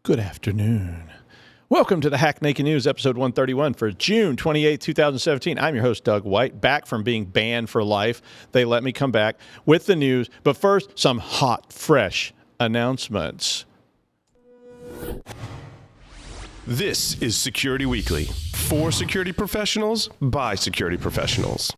Good afternoon. Welcome to the Hack Naked News, episode 131 for June 28, 2017. I'm your host, Doug White, back from being banned for life. They let me come back with the news. But first, some hot, fresh announcements. This is Security Weekly. For security professionals, by security professionals.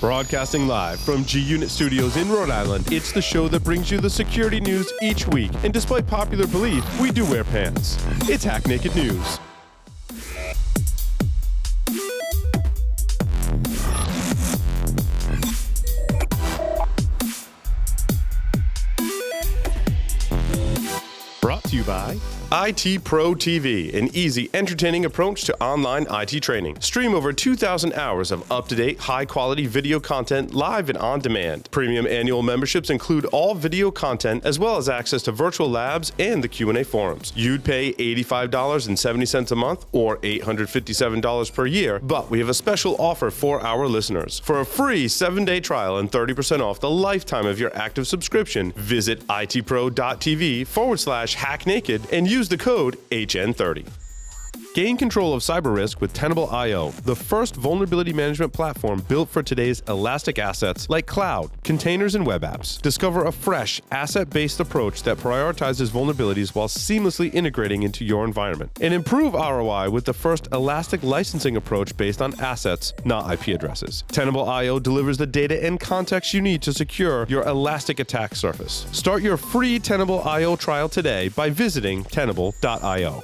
Broadcasting live from G-Unit Studios in Rhode Island, it's the show that brings you the security news each week. And despite popular belief, we do wear pants. It's Hack Naked News. Brought to you by IT Pro TV, an easy, entertaining approach to online IT training. Stream over 2,000 hours of up-to-date, high-quality video content live and on demand. Premium annual memberships include all video content as well as access to virtual labs and the Q&A forums. You'd pay $85.70 a month or $857 per year, but we have a special offer for our listeners. For a free 7-day trial and 30% off the lifetime of your active subscription, visit itpro.tv/hacknaked and use the code HN30. Gain control of cyber risk with Tenable.io, the first vulnerability management platform built for today's elastic assets like cloud, containers, and web apps. Discover a fresh, asset-based approach that prioritizes vulnerabilities while seamlessly integrating into your environment. And improve ROI with the first elastic licensing approach based on assets, not IP addresses. Tenable.io delivers the data and context you need to secure your elastic attack surface. Start your free Tenable.io trial today by visiting Tenable.io.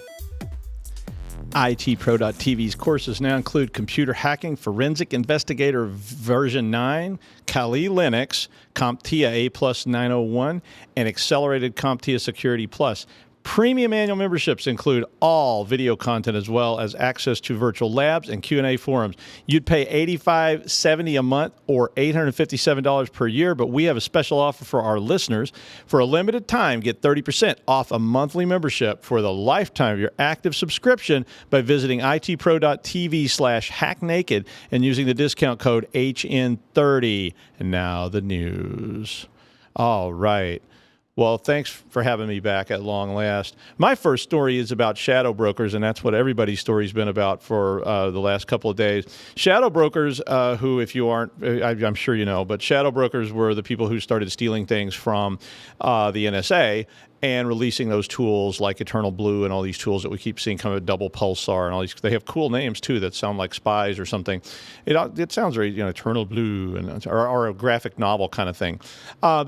ITPro.tv's courses now include Computer Hacking Forensic Investigator version 9, Kali Linux, CompTIA A+ 901, and Accelerated CompTIA Security Plus. Premium annual memberships include all video content as well as access to virtual labs and Q&A forums. You'd pay $85.70 a month or $857 per year, but we have a special offer for our listeners. For a limited time, get 30% off a monthly membership for the lifetime of your active subscription by visiting itpro.tv/hacknaked and using the discount code HN30. And now the news. All right. Well, thanks for having me back at long last. My first story is about shadow brokers, and that's what everybody's story's been about for the last couple of days. Shadow brokers, who, if you aren't, I'm sure you know, but shadow brokers were the people who started stealing things from the NSA and releasing those tools like Eternal Blue and all these tools that we keep seeing come with Double Pulsar and all these. They have cool names too that sound like spies or something. It sounds very, Eternal Blue and or a graphic novel kind of thing.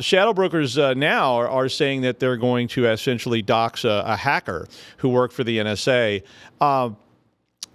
Shadow brokers now are saying that they're going to essentially dox a hacker who worked for the NSA.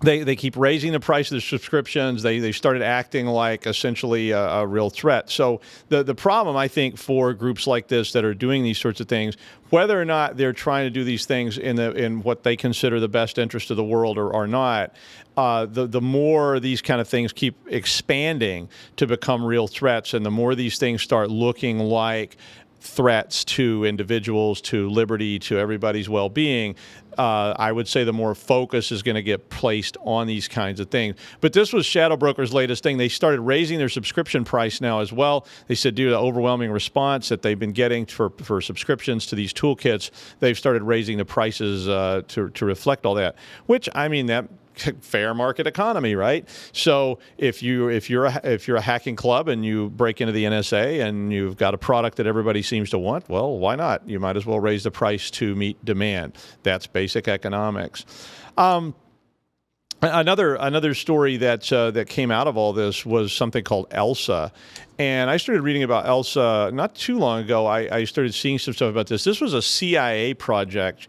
They keep raising the price of their subscriptions. They started acting like essentially a real threat. So the problem, I think, for groups like this that are doing these sorts of things, whether or not they're trying to do these things in what they consider the best interest of the world or not, the more these kind of things keep expanding to become real threats, and the more these things start looking like threats to individuals, to liberty, to everybody's well-being, I would say the more focus is going to get placed on these kinds of things. But this was Shadow Broker's latest thing. They started raising their subscription price now as well. They said due to the overwhelming response that they've been getting for subscriptions to these toolkits, they've started raising the prices to reflect all that, which, I mean, that fair market economy, right? So if you're a hacking club and you break into the NSA and you've got a product that everybody seems to want, well, why not? You might as well raise the price to meet demand. That's basic economics. Another story that came out of all this was something called Elsa. And I started reading about Elsa not too long ago. I started seeing some stuff about this. This was a CIA project.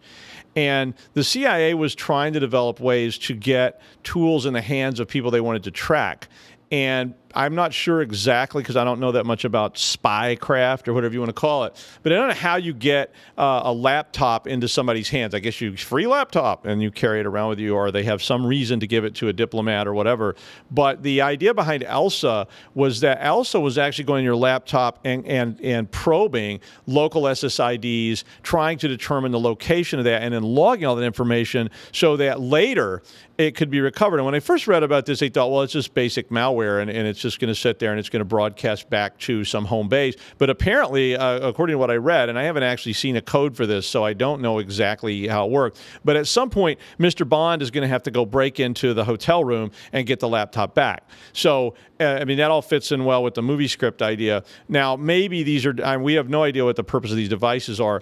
And the CIA was trying to develop ways to get tools in the hands of people they wanted to track. And I'm not sure exactly, because I don't know that much about spycraft or whatever you want to call it, but I don't know how you get a laptop into somebody's hands. I guess you free laptop and you carry it around with you, or they have some reason to give it to a diplomat or whatever. But the idea behind Elsa was that Elsa was actually going to your laptop and probing local SSIDs, trying to determine the location of that, and then logging all that information so that later it could be recovered. And when I first read about this, I thought, well, it's just basic malware and it's just going to sit there and it's going to broadcast back to some home base. But apparently, according to what I read, and I haven't actually seen a code for this, so I don't know exactly how it works, but at some point, Mr. Bond is going to have to go break into the hotel room and get the laptop back. So, I mean, that all fits in well with the movie script idea. Now, maybe these are, we have no idea what the purpose of these devices are,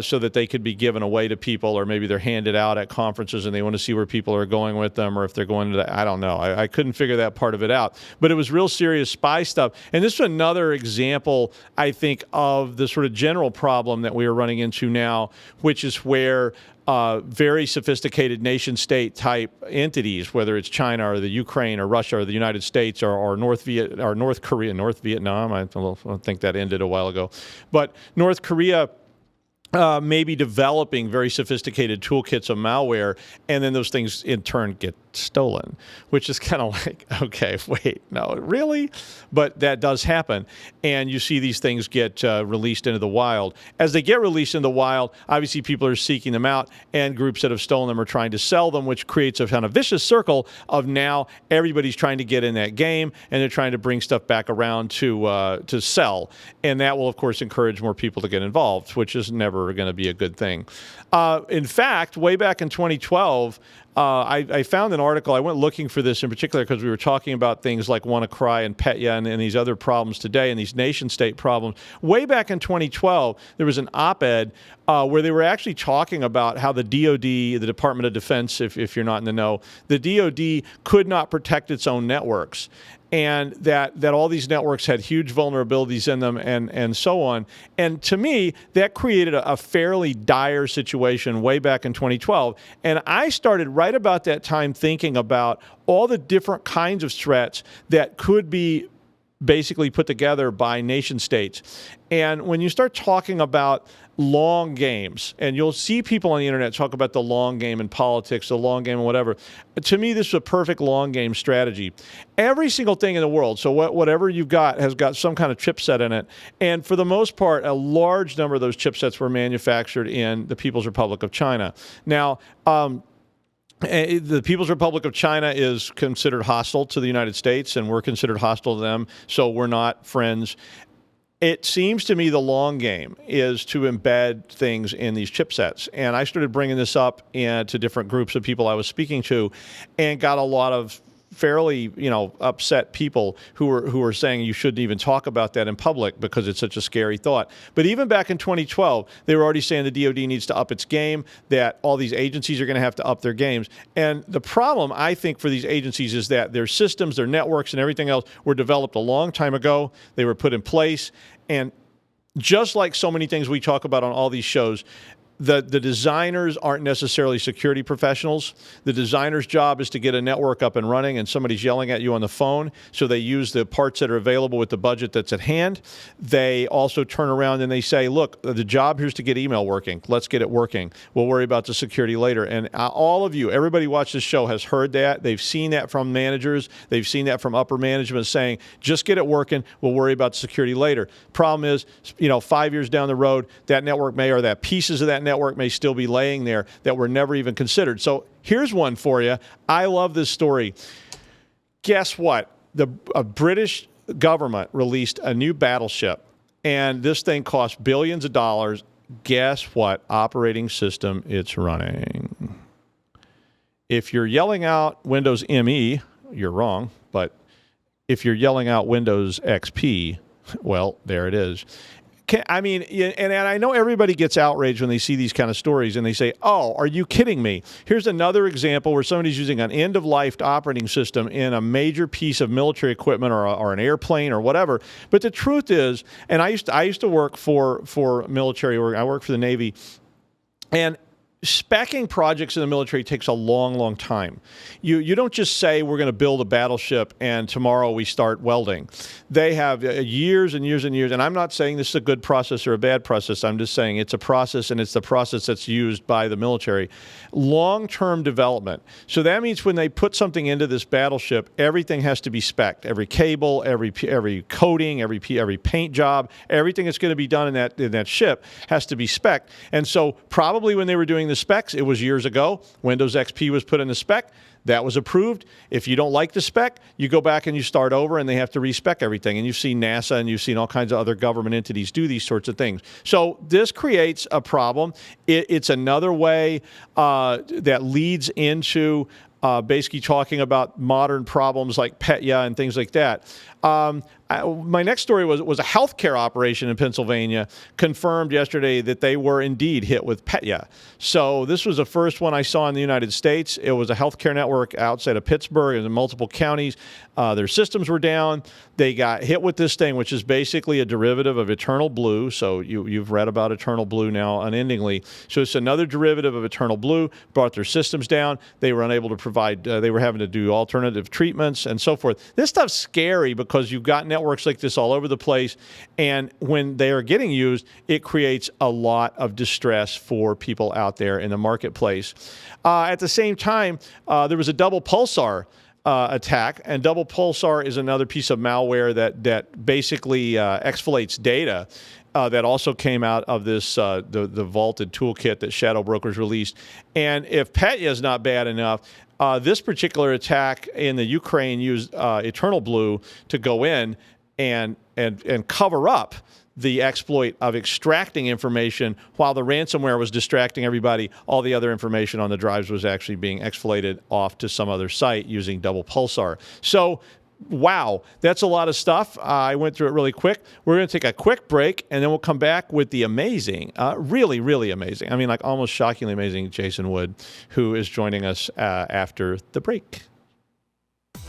so that they could be given away to people, or maybe they're handed out at conferences and they want to see where people are going with them, or if they're going to the, I don't know. I couldn't figure that part of it out. But it was real serious spy stuff. And this is another example, I think, of the sort of general problem that we are running into now, which is where very sophisticated nation-state type entities, whether it's China or the Ukraine or Russia or the United States or North Korea, North Vietnam, I think that ended a while ago, but North Korea may be developing very sophisticated toolkits of malware, and then those things in turn get stolen, which is kind of like, okay, wait, no, really? But that does happen, and you see these things get released into the wild. As they get released into the wild, obviously people are seeking them out, and groups that have stolen them are trying to sell them, which creates a kind of vicious circle of now everybody's trying to get in that game, and they're trying to bring stuff back around to sell, and that will, of course, encourage more people to get involved, which is never going to be a good thing. In fact, way back in 2012, I found an article. I went looking for this in particular because we were talking about things like WannaCry and Petya and these other problems today, and these nation-state problems. Way back in 2012, there was an op-ed where they were actually talking about how the DoD, the Department of Defense, if you're not in the know, the DoD could not protect its own networks, and that all these networks had huge vulnerabilities in them, and so on. And to me, that created a fairly dire situation way back in 2012. And I started right about that time thinking about all the different kinds of threats that could be basically put together by nation states. And when you start talking about long games, and you'll see people on the internet talk about the long game in politics, the long game and whatever. To me, this is a perfect long game strategy. Every single thing in the world, so whatever you've got has got some kind of chipset in it. And for the most part, a large number of those chipsets were manufactured in the People's Republic of China. Now, the People's Republic of China is considered hostile to the United States, and we're considered hostile to them, so we're not friends. It seems to me the long game is to embed things in these chipsets. And I started bringing this up to different groups of people I was speaking to, and got a lot of fairly, upset people who were saying you shouldn't even talk about that in public because it's such a scary thought. But even back in 2012, they were already saying the DoD needs to up its game, that all these agencies are going to have to up their games. And the problem, I think, for these agencies is that their systems, their networks, and everything else were developed a long time ago. They were put in place. And just like so many things we talk about on all these shows, the designers aren't necessarily security professionals. The designer's job is to get a network up and running, and somebody's yelling at you on the phone, so they use the parts that are available with the budget that's at hand. They also turn around and they say, look, the job here is to get email working. Let's get it working. We'll worry about the security later. And all of you, everybody watch this show has heard that. They've seen that from managers. They've seen that from upper management saying, just get it working. We'll worry about security later. Problem is, 5 years down the road, that network may, or that pieces of that network may still be laying there that were never even considered. So here's one for you. I love this story. Guess what? The British government released a new battleship, and this thing cost billions of dollars. Guess what operating system it's running? If you're yelling out Windows ME, you're wrong. But if you're yelling out Windows XP, well, there it is. And I know everybody gets outraged when they see these kind of stories and they say, oh, are you kidding me? Here's another example where somebody's using an end-of-life operating system in a major piece of military equipment or an airplane or whatever. But the truth is, and I used to work for military, or I worked for the Navy, and speccing projects in the military takes a long, long time. You don't just say we're going to build a battleship and tomorrow we start welding. They have years and years and years. And I'm not saying this is a good process or a bad process. I'm just saying it's a process, and it's the process that's used by the military. Long-term development. So that means when they put something into this battleship, everything has to be specced. Every cable, every coating, every paint job, everything that's going to be done in that ship has to be specced. And so probably when they were doing the specs. It was years ago. Windows XP was put in the spec. That was approved. If you don't like the spec, you go back and you start over, and they have to respec everything. And you've seen NASA and you've seen all kinds of other government entities do these sorts of things. So this creates a problem. It's another way that leads into basically talking about modern problems like Petya and things like that. My next story was a healthcare operation in Pennsylvania confirmed yesterday that they were indeed hit with Petya. So this was the first one I saw in the United States. It was a healthcare network outside of Pittsburgh in multiple counties. Their systems were down. They got hit with this thing, which is basically a derivative of Eternal Blue. So you've read about Eternal Blue now unendingly. So it's another derivative of Eternal Blue, brought their systems down. They were unable to provide, they were having to do alternative treatments and so forth. This stuff's scary because you've got networks like this all over the place. And when they are getting used, it creates a lot of distress for people out there in the marketplace. At the same time, there was a double pulsar attack, and double pulsar is another piece of malware that basically exfolates data. That also came out of this the vaulted toolkit that Shadow Brokers released. And if Petya is not bad enough, this particular attack in the Ukraine used Eternal Blue to go in and cover up the exploit of extracting information while the ransomware was distracting everybody. All the other information on the drives was actually being exfolated off to some other site using double pulsar. So, wow, that's a lot of stuff. I went through it really quick. We're going to take a quick break, and then we'll come back with the amazing, really, really amazing, I mean, like almost shockingly amazing Jason Wood, who is joining us after the break.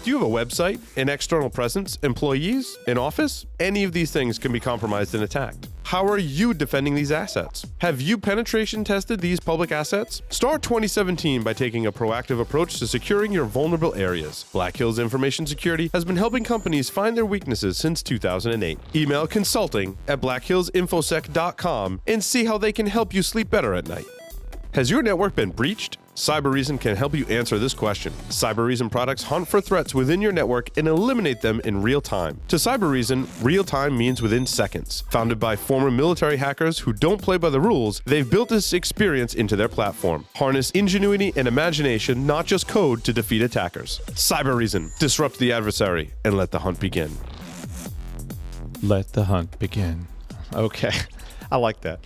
Do you have a website, an external presence, employees, an office? Any of these things can be compromised and attacked. How are you defending these assets? Have you penetration tested these public assets? Start 2017 by taking a proactive approach to securing your vulnerable areas. Black Hills Information Security has been helping companies find their weaknesses since 2008. Email consulting@blackhillsinfosec.com and see how they can help you sleep better at night. Has your network been breached? Cybereason can help you answer this question. Cybereason products hunt for threats within your network and eliminate them in real time. To Cybereason, real time means within seconds. Founded by former military hackers who don't play by the rules, they've built this experience into their platform. Harness ingenuity and imagination, not just code, to defeat attackers. Cybereason, disrupt the adversary and let the hunt begin. Let the hunt begin. Okay, I like that.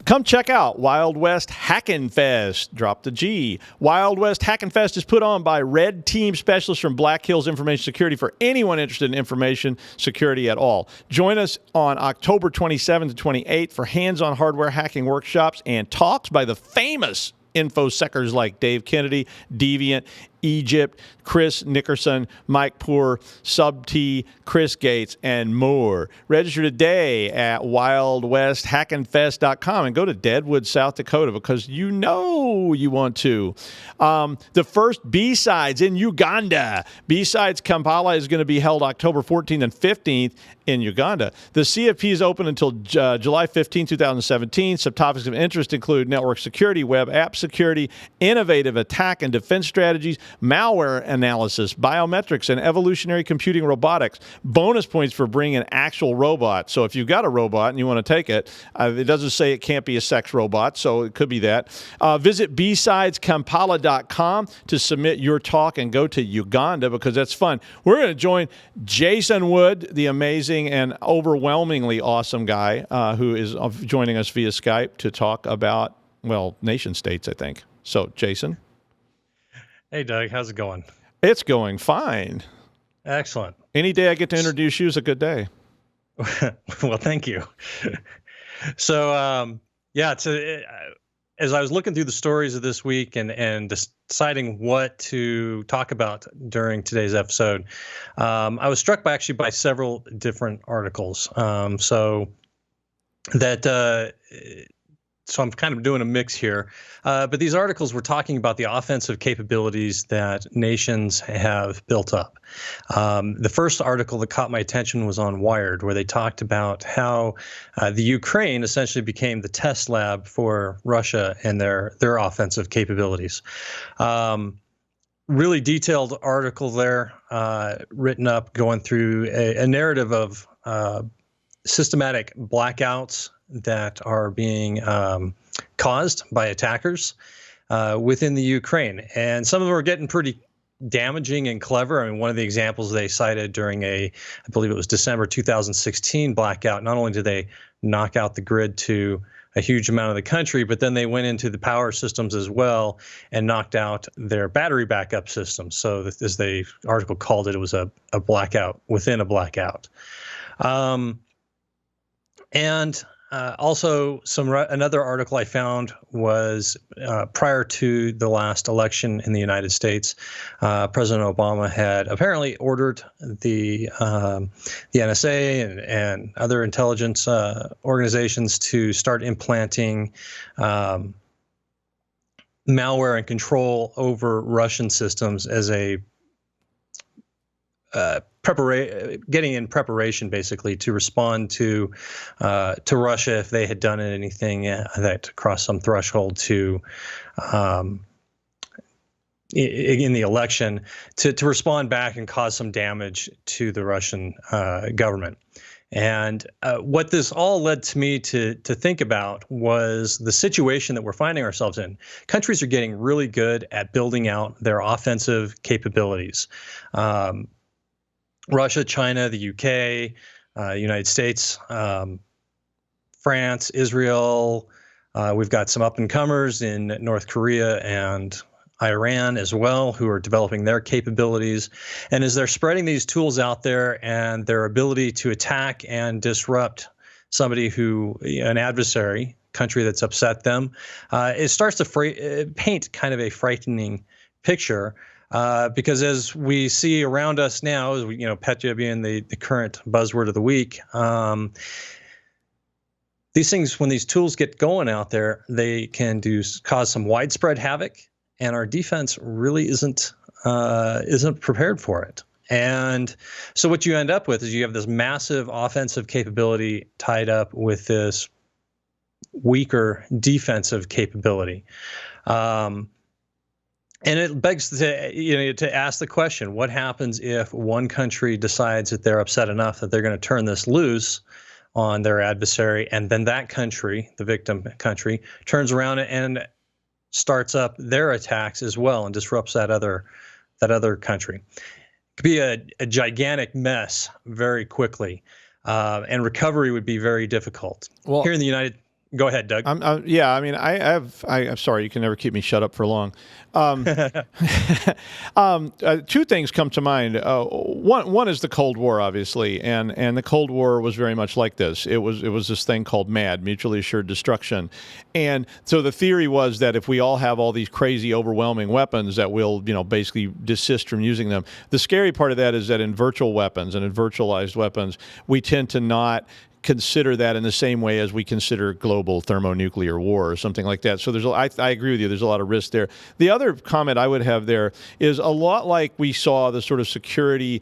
Come check out Wild West Hackin' Fest. Drop the G. Wild West Hackin' Fest is put on by Red Team specialists from Black Hills Information Security for anyone interested in information security at all. Join us on October 27th to 28th for hands-on hardware hacking workshops and talks by the famous InfoSecers like Dave Kennedy, Deviant, Egypt, Chris Nickerson, Mike Poor, Sub-T, Chris Gates, and more. Register today at wildwesthackinfest.com and go to Deadwood, South Dakota, because you know you want to. The first BSides in Uganda. BSides Kampala is going to be held October 14th and 15th in Uganda. The CFP is open until July 15, 2017. Subtopics of interest include network security, web app security, innovative attack and defense strategies, malware analysis, biometrics, and evolutionary computing robotics. Bonus points for bringing an actual robot. So if you've got a robot and you want to take it, it doesn't say it can't be a sex robot, so it could be that. Visit BSidesKampala.com to submit your talk and go to Uganda because that's fun. We're going to join Jason Wood, the amazing and overwhelmingly awesome guy who is joining us via Skype to talk about, well, nation states, I think. So, Jason. Hey, Doug, how's it going? It's going fine. Excellent. Any day I get to introduce you is a good day. Well, thank you. So, as I was looking through the stories of this week and deciding what to talk about during today's episode, I was struck by several different articles. So I'm kind of doing a mix here. But these articles were talking about the offensive capabilities that nations have built up. The first article that caught my attention was on Wired, where they talked about how the Ukraine essentially became the test lab for Russia and their offensive capabilities. Really detailed article there, written up, going through a narrative of systematic blackouts that are being caused by attackers within the Ukraine. And some of them are getting pretty damaging and clever. I mean, one of the examples they cited during I believe it was December 2016 blackout, not only did they knock out the grid to a huge amount of the country, but then they went into the power systems as well and knocked out their battery backup systems. So as the article called it, it was a blackout within a blackout. Also, another article I found was prior to the last election in the United States, President Obama had apparently ordered the NSA and other intelligence organizations to start implanting malware and control over Russian systems as a getting in preparation, basically, to respond to Russia if they had done anything that crossed some threshold to in the election to respond back and cause some damage to the Russian government. And what this all led to me to think about was the situation that we're finding ourselves in. Countries are getting really good at building out their offensive capabilities. Russia, China, the UK, United States, France, Israel. We've got some up-and-comers in North Korea and Iran as well, who are developing their capabilities. And as they're spreading these tools out there and their ability to attack and disrupt somebody an adversary, country that's upset them, it starts to paint kind of a frightening picture. Because as we see around us now, as we, Petya being the current buzzword of the week, these things, when these tools get going out there, they can cause some widespread havoc, and our defense really isn't prepared for it. And so what you end up with is you have this massive offensive capability tied up with this weaker defensive capability. And it begs to ask the question: what happens if one country decides that they're upset enough that they're going to turn this loose on their adversary, and then that country, the victim country, turns around and starts up their attacks as well and disrupts that other country? It could be a gigantic mess very quickly, and recovery would be very difficult. Well, here in the United. Go ahead, Doug. Yeah, I mean, I'm sorry, you can never keep me shut up for long. Two things come to mind. One is the Cold War, obviously, and the Cold War was very much like this. It was this thing called MAD, mutually assured destruction, and so the theory was that if we all have all these crazy, overwhelming weapons, that we'll basically desist from using them. The scary part of that is that in virtual weapons and in virtualized weapons, we tend to not consider that in the same way as we consider global thermonuclear war or something like that. So I agree with you. There's a lot of risk there. The other comment I would have there is a lot like we saw the sort of security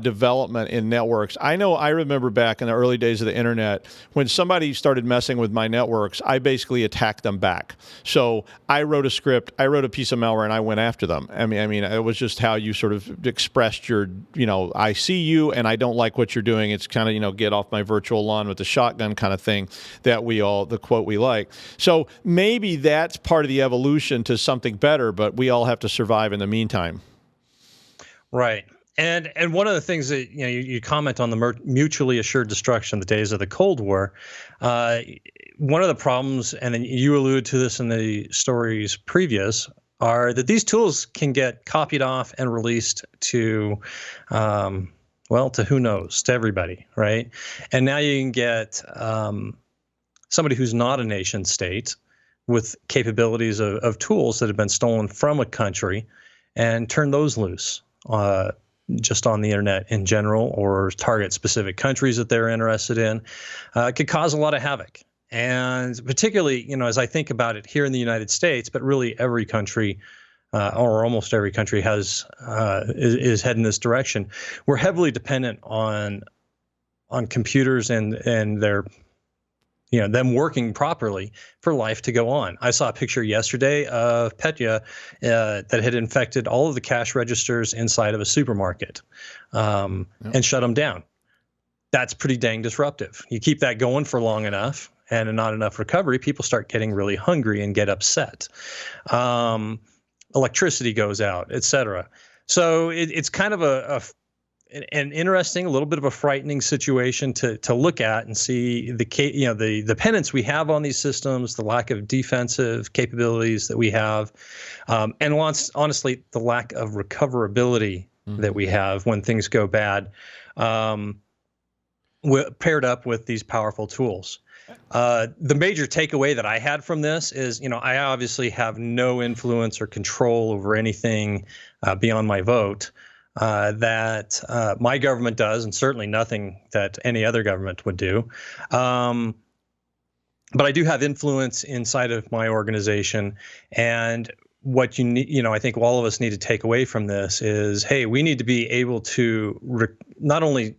development in networks. I remember back in the early days of the internet, when somebody started messing with my networks, I basically attacked them back. So I wrote a script, I wrote a piece of malware, and I went after them. I mean, it was just how you sort of expressed your, I see you and I don't like what you're doing. It's kind of, get off my virtual lawn with the shotgun kind of thing that the quote we like. So maybe that's part of the evolution to something better, but we all have to survive in the meantime. Right. And one of the things that you comment on the mutually assured destruction, the days of the Cold War. One of the problems, and then you allude to this in the stories previous, are that these tools can get copied off and released to, to who knows, to everybody, right? And now you can get somebody who's not a nation state with capabilities of tools that have been stolen from a country and turn those loose. Just on the internet in general, or target specific countries that they're interested in, could cause a lot of havoc. And particularly, as I think about it here in the United States, but really every country, or almost every country is heading this direction. We're heavily dependent on computers and their them working properly for life to go on. I saw a picture yesterday of Petya that had infected all of the cash registers inside of a supermarket and shut them down. That's pretty dang disruptive. You keep that going for long enough, and not enough recovery, people start getting really hungry and get upset. Electricity goes out, etc. So it's kind of an interesting, a little bit of a frightening situation to look at and see the dependence we have on these systems, the lack of defensive capabilities that we have, and honestly, the lack of recoverability that we have when things go bad, paired up with these powerful tools. The major takeaway that I had from this is, I obviously have no influence or control over anything beyond my vote that my government does, and certainly nothing that any other government would do. But I do have influence inside of my organization, and what you need, I think all of us need to take away from this is, hey, we need to be able to not only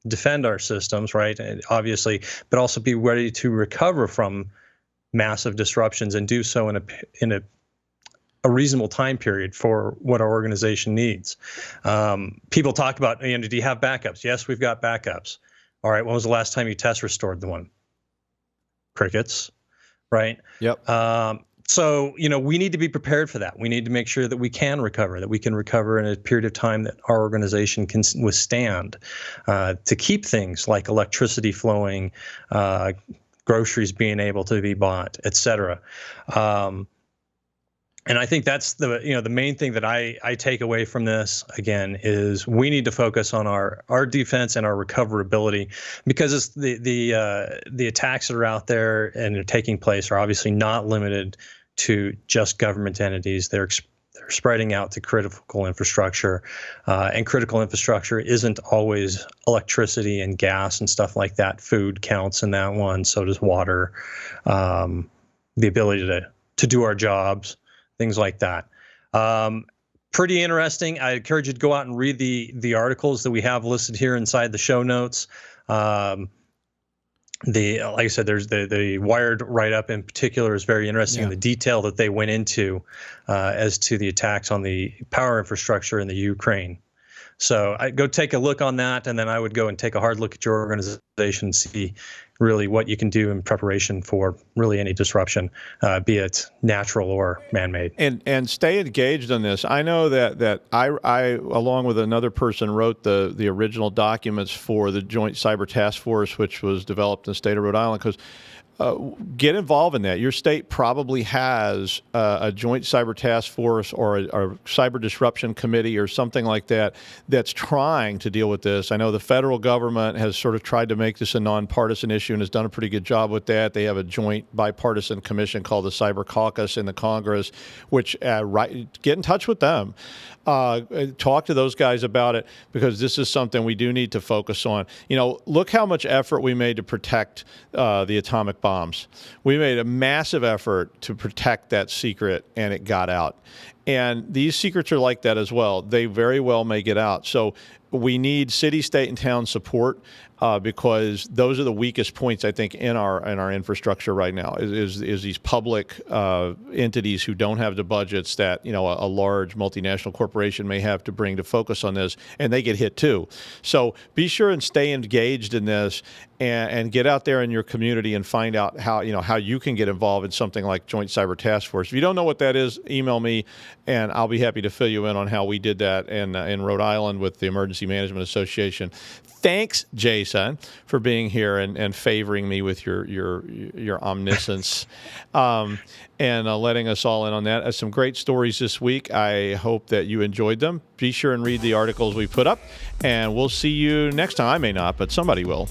defend our systems, right, obviously, but also be ready to recover from massive disruptions and do so in a reasonable time period for what our organization needs. People talk about, do you have backups? Yes, we've got backups. All right, when was the last time you test restored the one? Crickets, right? Yep. So, we need to be prepared for that. We need to make sure that we can recover in a period of time that our organization can withstand, to keep things like electricity flowing, groceries being able to be bought, et cetera. And I think that's the main thing that I take away from this, again, is we need to focus on our defense and our recoverability, because it's the attacks that are out there and are taking place are obviously not limited to just government entities. They're spreading out to critical infrastructure, and critical infrastructure isn't always electricity and gas and stuff like that. Food counts in that one, so does water, the ability to do our jobs, things like that. Pretty interesting. I encourage you to go out and read the articles that we have listed here inside the show notes. Like I said, there's the Wired write-up in particular is very interesting in the detail that they went into as to the attacks on the power infrastructure in the Ukraine. So I go take a look on that, and then I would go and take a hard look at your organization and see really what you can do in preparation for really any disruption, be it natural or man-made. And stay engaged on this. I know that I along with another person wrote the original documents for the Joint Cyber Task Force, which was developed in the state of Rhode Island, because get involved in that. Your state probably has a joint cyber task force or a cyber disruption committee or something like that that's trying to deal with this. I know the federal government has sort of tried to make this a nonpartisan issue and has done a pretty good job with that. They have a joint bipartisan commission called the Cyber Caucus in the Congress, which get in touch with them. Talk to those guys about it, because this is something we do need to focus on. Look how much effort we made to protect the atomic bombs. We made a massive effort to protect that secret, and it got out. And these secrets are like that as well. They very well may get out. So we need city, state, and town support, because those are the weakest points, I think, in our infrastructure right now. Is these public entities who don't have the budgets that a large multinational corporation may have to bring to focus on this, and they get hit too. So be sure and stay engaged in this, and get out there in your community and find out how you can get involved in something like Joint Cyber Task Force. If you don't know what that is, email me, and I'll be happy to fill you in on how we did that in Rhode Island with the Emergency Management Association. Thanks, Jason, for being here and favoring me with your omniscience, and letting us all in on that. Some great stories this week. I hope that you enjoyed them. Be sure and read the articles we put up, and we'll see you next time. I may not, but somebody will.